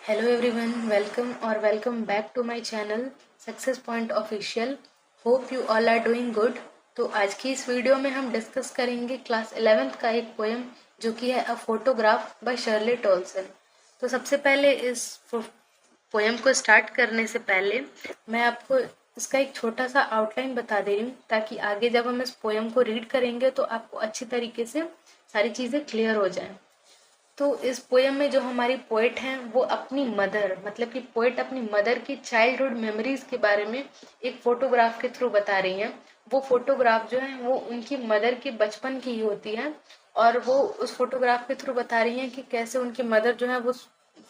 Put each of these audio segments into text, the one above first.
Hello everyone, welcome back to my channel success point official. Hope you all are doing good. तो आज की इस video में हम डिस्कस करेंगे क्लास 11th का एक पोएम जो कि है अ फोटोग्राफ बाय शर्ले टोल्सन। तो सबसे पहले इस पोएम को स्टार्ट करने से पहले मैं आपको इसका एक छोटा सा आउटलाइन बता दे रही हूँ, ताकि आगे जब हम इस पोएम को रीड करेंगे तो आपको अच्छी तरीके से सारी चीज़ें क्लियर हो जाएं। तो इस पोएम में जो हमारी पोएट हैं वो अपनी मदर, मतलब कि पोएट अपनी मदर की चाइल्डहुड मेमोरीज के बारे में एक फोटोग्राफ के थ्रू बता रही हैं। वो फोटोग्राफ जो है वो उनकी मदर की बचपन की ही होती है, और वो उस फोटोग्राफ के थ्रू बता रही हैं कि कैसे उनकी मदर जो है वो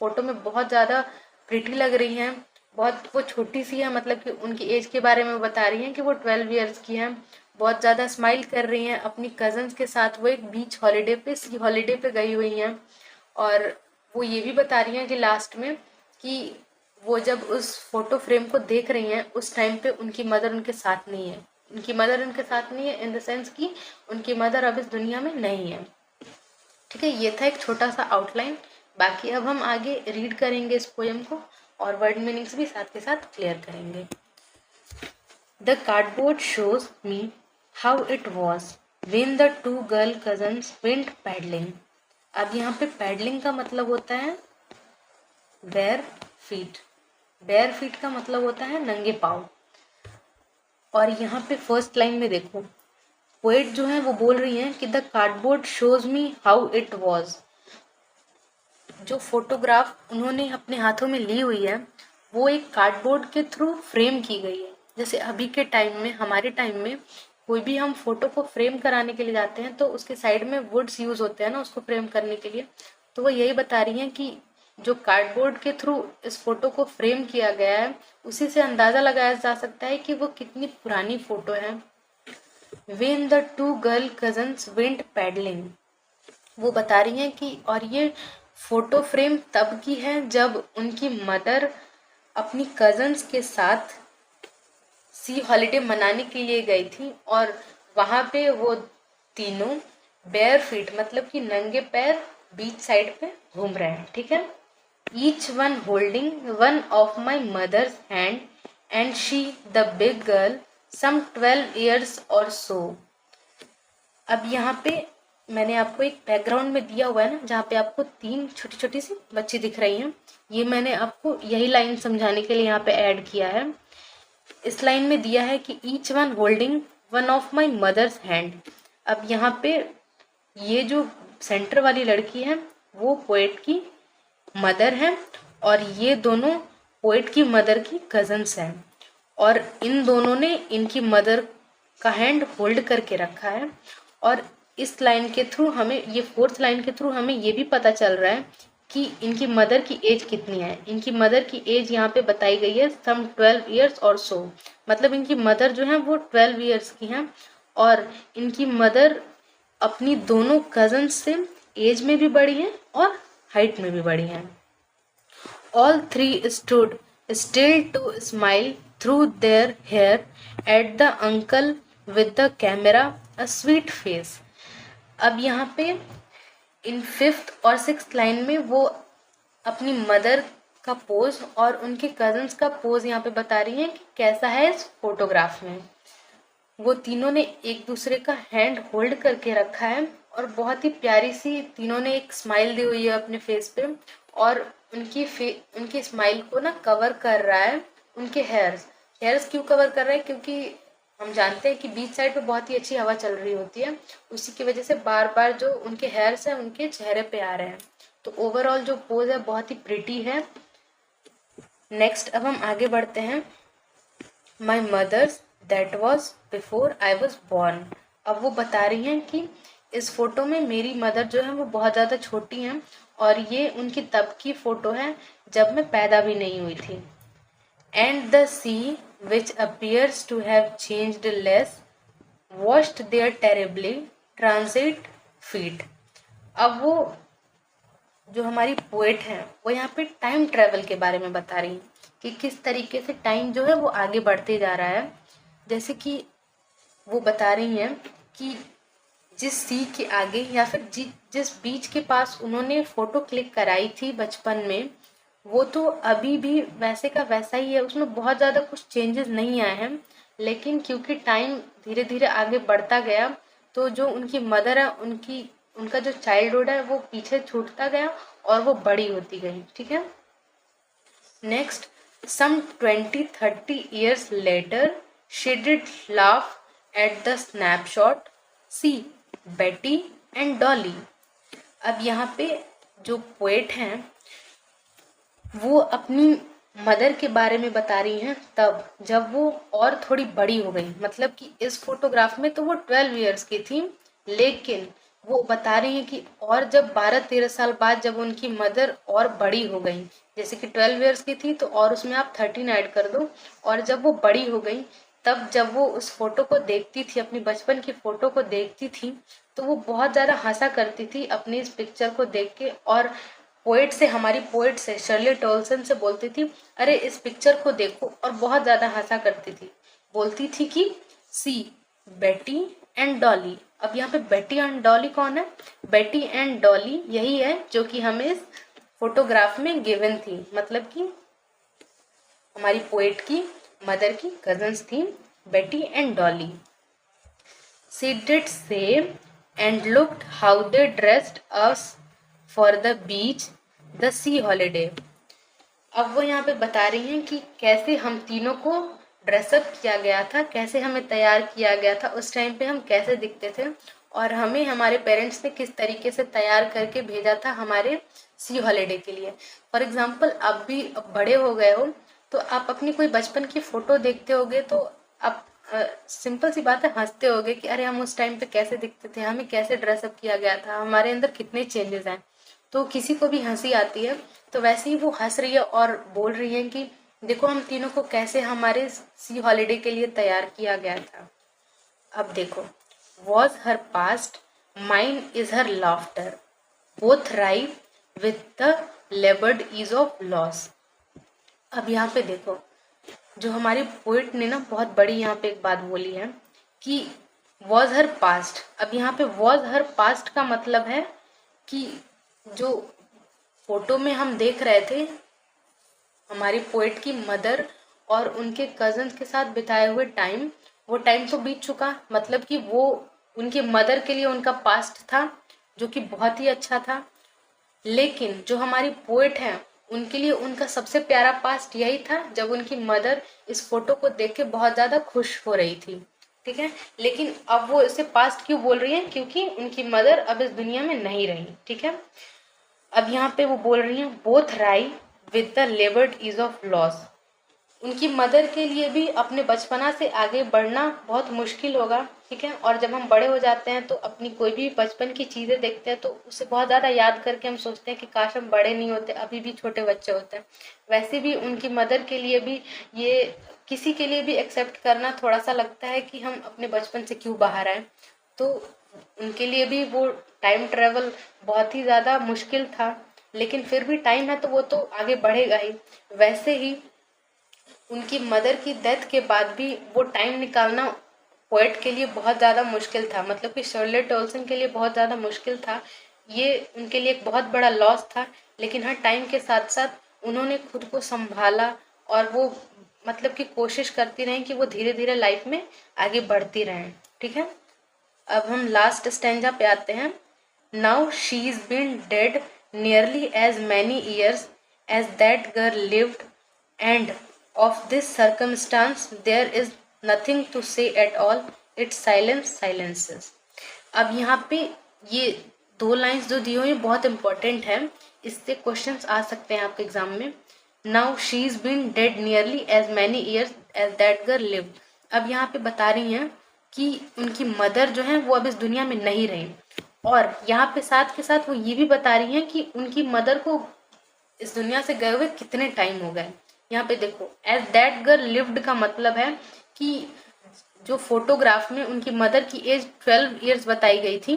फोटो में बहुत ज़्यादा प्रिटी लग रही हैं। बहुत वो छोटी सी है, मतलब कि उनकी एज के बारे में बता रही हैं कि वो 12 ईयर्स की हैं। बहुत ज़्यादा स्माइल कर रही हैं अपनी कजन्स के साथ। वो एक बीच हॉलीडे पे, सी हॉलीडे पे गई हुई हैं। और वो ये भी बता रही हैं कि लास्ट में कि वो जब उस फोटो फ्रेम को देख रही हैं उस टाइम पे उनकी मदर उनके साथ नहीं है। उनकी मदर उनके साथ नहीं है इन द सेंस कि उनकी मदर अब इस दुनिया में नहीं है। ठीक है, ये था एक छोटा सा आउटलाइन। बाकी अब हम आगे रीड करेंगे इस पोएम को और वर्ड मीनिंग्स भी साथ के साथ क्लियर करेंगे। The cardboard shows me how it was when the two girl cousins went paddling। अब यहाँ पे पैडलिंग का मतलब होता है बेयर फीट। बेयर फीट का मतलब होता है नंगे पाँव। और यहाँ पे फर्स्ट लाइन में देखो, पोएट जो है वो बोल रही है कि the cardboard shows me how it was. जो फोटोग्राफ उन्होंने अपने हाथों में ली हुई है वो एक कार्डबोर्ड के थ्रू फ्रेम की गई है। जैसे अभी के टाइम में, हमारे टाइम में कोई भी हम फोटो को फ्रेम कराने के लिए जाते हैं तो उसके साइड में वुड्स यूज होते हैं ना उसको फ्रेम करने के लिए। तो वो यही बता रही हैं कि जो कार्डबोर्ड के थ्रू इस फोटो को फ्रेम किया गया है उसी से अंदाजा लगाया जा सकता है कि वो कितनी पुरानी फोटो है। When the two girl cousins went paddling, वो बता रही हैं कि और ये फोटो फ्रेम तब की है जब उनकी मदर अपनी कजन्स के साथ सी हॉलीडे मनाने के लिए गई थी, और वहां पे वो तीनों बेयर फीट मतलब कि नंगे पैर बीच साइड पे घूम रहे हैं। ठीक है, each one holding one of my mothers hand and she the big girl some 12 years or so. अब यहाँ पे मैंने आपको एक बैकग्राउंड में दिया हुआ है ना, जहाँ पे आपको तीन छोटी छोटी सी बच्ची दिख रही हैं। ये मैंने आपको यही लाइन समझाने के लिए यहाँ पे ऐड किया है। इस लाइन में दिया है कि each one holding one of my mothers hand. अब यहाँ पे ये जो सेंटर वाली लड़की है वो पोएट की मदर है, और ये दोनों पोएट की मदर की कजन्स हैं, और इन दोनों ने इनकी मदर का हैंड होल्ड करके रखा है। और इस लाइन के थ्रू हमें, ये फोर्थ लाइन के थ्रू हमें ये भी पता चल रहा है कि इनकी मदर की एज कितनी है। इनकी मदर की एज यहाँ पे बताई गई है सम 12 ईयर्स और सो, मतलब इनकी मदर जो है वो 12 ईयर्स की हैं, और इनकी मदर अपनी दोनों कजन्स से एज में भी बड़ी हैं और हाइट में भी बड़ी हैं। All three stood still to smile through their hair at the uncle with the camera, a sweet face। अब यहाँ पे इन 5th और 6th लाइन में वो अपनी मदर का पोज और उनके कजन्स का पोज यहाँ पे बता रही हैं कि कैसा है इस फोटोग्राफ में। वो तीनों ने एक दूसरे का हैंड होल्ड करके रखा है, और बहुत ही प्यारी सी तीनों ने एक स्माइल दी हुई है अपने फेस पे, और उनकी स्माइल को ना कवर कर रहा है उनके हेयर्स। हेयर्स क्यों कवर कर रहा है? क्योंकि हम जानते हैं कि बीच साइड पे बहुत ही अच्छी हवा चल रही होती है, उसी की वजह से बार बार जो उनके हेयर्स हैं उनके चेहरे पे आ रहे हैं। तो ओवरऑल जो पोज है बहुत ही प्रिटी है। नेक्स्ट अब हम आगे बढ़ते हैं। My mothers that was before I was born. अब वो बता रही हैं कि इस फोटो में मेरी मदर जो है वो बहुत ज़्यादा छोटी हैं, और ये उनकी तब की फोटो है जब मैं पैदा भी नहीं हुई थी। And the sea which appears to have changed less washed their terribly transit feet. अब वो जो हमारी पोएट है वो यहाँ पे टाइम ट्रेवल के बारे में बता रही है कि किस तरीके से टाइम जो है वो आगे बढ़ते जा रहा है। जैसे कि वो बता रही हैं कि जिस सी के आगे या फिर जिस बीच के पास उन्होंने फोटो क्लिक कराई थी बचपन में, वो तो अभी भी वैसे का वैसा ही है, उसमें बहुत ज़्यादा कुछ चेंजेस नहीं आए हैं। लेकिन क्योंकि टाइम धीरे धीरे आगे बढ़ता गया, तो जो उनकी मदर है उनका जो चाइल्डहुड है वो पीछे छूटता गया और वो बड़ी होती गई। ठीक है, next, some 20-30 years later she did laugh at the snapshot, see Betty and Dolly। अब यहाँ पे जो पोएट हैं वो अपनी मदर के बारे में बता रही हैं तब जब वो और थोड़ी बड़ी हो गई। मतलब कि इस फोटोग्राफ में तो वो 12 इयर्स की थी, लेकिन वो बता रही हैं कि और जब 12-13 साल बाद जब उनकी मदर और बड़ी हो गई, जैसे कि 12 इयर्स की थी तो और उसमें आप 13 ऐड कर दो, और जब वो बड़ी हो गई तब जब वो उस फोटो को देखती थी, अपनी बचपन की फोटो को देखती थी, तो वो बहुत ज़्यादा हंसा करती थी अपनी इस पिक्चर को देख के। और हमारी पोएट से शर्ली टोल्सन से बोलती थी, अरे इस पिक्चर को देखो, और बहुत ज़्यादा हंसा करती थी। बोलती थी कि सी बेटी एंड डॉली। अब यहाँ पे बेटी एंड डॉली कौन है? बेटी एंड डॉली यही है जो कि हमें इस फोटोग्राफ में गिवन थी, मतलब कि हमारी पोएट की मदर की कजन्स थी, बेटी and Dolly. She did say and looked how they dressed us for the beach, the sea holiday। अब वो यहाँ पे बता रही हैं कि कैसे हम तीनों को ड्रेसअप किया गया था, कैसे हमें तैयार किया गया था, उस टाइम पे हम कैसे दिखते थे, और हमें हमारे पेरेंट्स ने किस तरीके से तैयार करके भेजा था हमारे सी हॉलीडे के लिए। फॉर एग्जाम्पल, आप भी अब बड़े हो गए हो तो आप अपनी कोई बचपन की फोटो देखते होगे तो आप सिंपल सी बात है हंसते होगे कि अरे हम उस टाइम पे कैसे दिखते थे, हमें कैसे ड्रेसअप किया गया था, हमारे अंदर कितने चेंजेस हैं। तो किसी को भी हंसी आती है, तो वैसे ही वो हंस रही है और बोल रही है कि देखो हम तीनों को कैसे हमारे सी हॉलीडे के लिए तैयार किया गया था। अब देखो, was her past, mind is her laughter, both राइव with the लेबर्ड is of loss. अब यहाँ पे देखो, जो हमारी पोइट ने ना बहुत बड़ी यहाँ पे एक बात बोली है कि वॉज हर पास्ट। अब यहाँ पे वॉज हर पास्ट का मतलब है कि जो फोटो में हम देख रहे थे हमारी पोएट की मदर और उनके कजन्स के साथ बिताए हुए टाइम, वो टाइम तो बीत चुका, मतलब कि वो उनकी मदर के लिए उनका पास्ट था जो कि बहुत ही अच्छा था। लेकिन जो हमारी पोएट है उनके लिए उनका सबसे प्यारा पास्ट यही था जब उनकी मदर इस फोटो को देख के बहुत ज्यादा खुश हो रही थी। ठीक है, लेकिन अब वो इसे पास्ट क्यों बोल रही है? क्योंकि उनकी मदर अब इस दुनिया में नहीं रही। ठीक है, अब यहाँ पे वो बोल रही हैं बोथ राई with the लेबर्ड is of loss. उनकी मदर के लिए भी अपने बचपना से आगे बढ़ना बहुत मुश्किल होगा। ठीक है, और जब हम बड़े हो जाते हैं तो अपनी कोई भी बचपन की चीज़ें देखते हैं तो उसे बहुत ज़्यादा याद करके हम सोचते हैं कि काश हम बड़े नहीं होते, अभी भी छोटे बच्चे होते हैं। वैसे भी उनकी मदर के लिए भी ये किसी के लिए भी एक्सेप्ट करना थोड़ा सा लगता है कि हम अपने बचपन से क्यों बाहर आए। तो उनके लिए भी वो टाइम ट्रेवल बहुत ही ज़्यादा मुश्किल था, लेकिन फिर भी टाइम है तो वो तो आगे बढ़ेगा ही। वैसे ही उनकी मदर की डेथ के बाद भी वो टाइम निकालना पोएट के लिए बहुत ज़्यादा मुश्किल था, मतलब कि शर्लेट टोल्सन के लिए बहुत ज़्यादा मुश्किल था। ये उनके लिए एक बहुत बड़ा लॉस था, लेकिन हर टाइम के साथ साथ उन्होंने खुद को संभाला और वो मतलब कि कोशिश करती रहीं कि वो धीरे धीरे लाइफ में आगे बढ़ती रहें। ठीक है, अब हम लास्ट स्टेंजा पे आते हैं। Now she is been dead nearly as many years as that girl lived, and of this circumstance there is nothing to say at all, it's silence silences. अब यहाँ पे ये दो लाइंस जो दी हुई बहुत इंपॉर्टेंट है, इससे क्वेश्चंस आ सकते हैं आपके एग्जाम में। Now she is been dead nearly as many years as that girl lived. अब यहाँ पे बता रही हैं कि उनकी मदर जो है वो अब इस दुनिया में नहीं रही, और यहाँ पे साथ के साथ वो ये भी बता रही हैं कि उनकी मदर को इस दुनिया से गए हुए कितने टाइम हो गए। यहाँ पे देखो, एज दैट गर्ल लिव्ड का मतलब है कि जो फोटोग्राफ में उनकी मदर की एज 12 इयर्स बताई गई थी,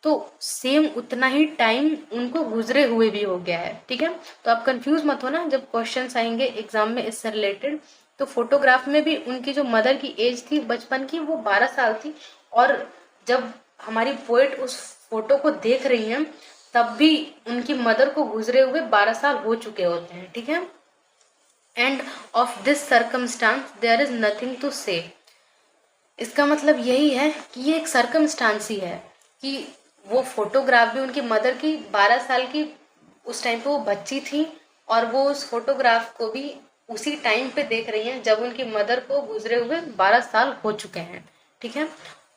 तो सेम उतना ही टाइम उनको गुजरे हुए भी हो गया है। ठीक है, तो आप कंफ्यूज मत हो ना जब क्वेश्चंस आएंगे एग्जाम में इससे रिलेटेड। तो फोटोग्राफ में भी उनकी जो मदर की एज थी बचपन की वो 12 साल थी, और जब हमारी पोएट उस फोटो को देख रही हैं तब भी उनकी मदर को गुजरे हुए 12 साल हो चुके होते हैं, ठीक है। And of this circumstance there is nothing to say. इसका मतलब यही है कि ये एक सर्कमस्टांस ही है कि वो फोटोग्राफ भी उनकी मदर की 12 साल की उस टाइम पे वो बच्ची थी, और वो उस फोटोग्राफ को भी उसी टाइम पे देख रही हैं जब उनकी मदर को गुजरे हुए 12 साल हो चुके हैं, ठीक है।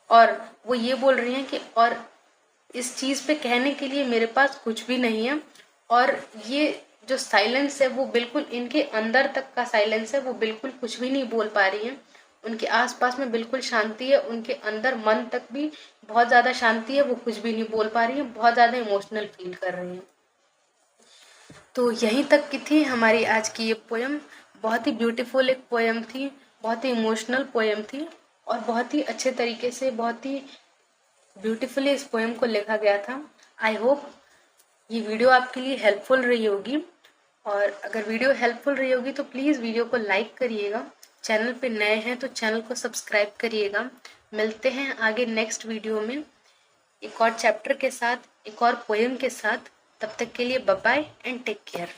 और वो ये बोल रही हैं कि और इस चीज़ पे कहने के लिए मेरे पास कुछ भी नहीं है, और ये जो साइलेंस है वो बिल्कुल इनके अंदर तक का साइलेंस है, वो बिल्कुल कुछ भी नहीं बोल पा रही हैं। उनके आसपास में बिल्कुल शांति है, उनके अंदर मन तक भी बहुत ज़्यादा शांति है, वो कुछ भी नहीं बोल पा रही हैं, बहुत ज़्यादा इमोशनल फील कर रही हैं। तो यहीं तक की थी हमारी आज की ये पोएम। बहुत ही ब्यूटीफुल एक पोएम थी, बहुत ही इमोशनल पोएम थी, और बहुत ही अच्छे तरीके से, बहुत ही ब्यूटीफुली इस पोएम को लिखा गया था। आई होप ये वीडियो आपके लिए हेल्पफुल रही होगी, और अगर वीडियो हेल्पफुल रही होगी तो प्लीज़ वीडियो को लाइक करिएगा। चैनल पे नए हैं तो चैनल को सब्सक्राइब करिएगा। मिलते हैं आगे नेक्स्ट वीडियो में एक और चैप्टर के साथ, एक और पोएम के साथ। तब तक के लिए bye bye and take care.